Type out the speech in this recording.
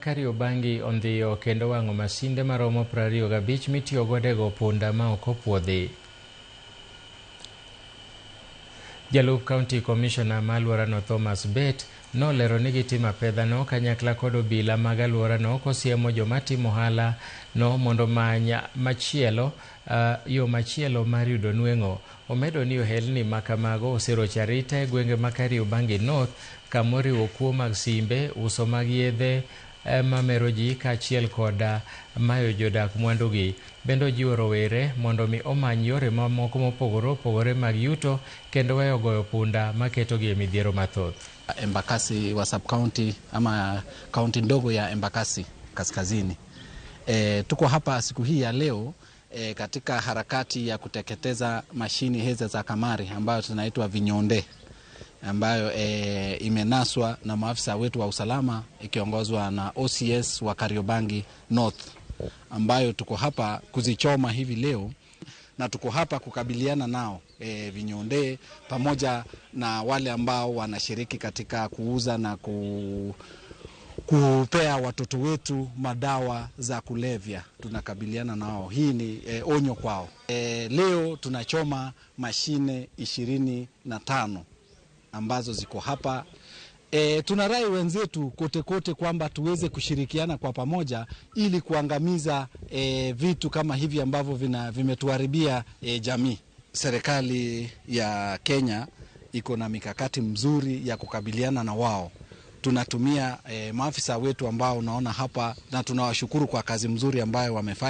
Kariobangi ondhiyo kendo wang'o masinde maromo 25 mitiyo godego punda ma ok opuodhi. Jalup County Commissioner ma alworano Thomas Bet nolero ni gitimo apedhano kanyakla kod obila mag alworano kosiemo joma timo ohala no mondo manya yo machielo mar yudo nweng'o. Omedo ni ohelni makamago oserocho arita e gwenge ma Kariobangi North kamoriwo kuo mag simbe, uso mag yedhe mamero ji kaachiel koda mayo jodak mwandugi. Bende ojiwo rowere mondo mi omany yore mamoko mopogore opogore mag yuto kendo weyo goyo punda maketogi e midhiero mathoth. Embakasi wa sub-county ama kaunti ndogo ya Embakasi Kaskazini. Tuko hapa siku hii ya leo katika harakati ya kuteketeza mashini hizi za kamari ambayo tunaitwa vinyonde, ambayo imenaswa na maafisa wetu wa usalama ikiongozwa na OCS wa Kariobangi North, ambayo tuko hapa kuzichoma hivi leo, na tuko hapa kukabiliana nao vinyonde pamoja na wale ambao wanashiriki katika kuuza na kupea watoto wetu madawa za kulevya. Tunakabiliana nao. Hii ni onyo kwao. Leo tunachoma mashine 25 ambazo ziko hapa. Tunarai wenzetu kote kote kwamba tuweze kushirikiana kwa pamoja ili kuangamiza vitu kama hivi ambavyo vimetuharibia jamii. Serikali ya Kenya iko na mikakati mzuri ya kukabiliana na wao. Tunatumia maafisa wetu ambao unaona hapa, na tunawashukuru kwa kazi mzuri ambayo wamefanya.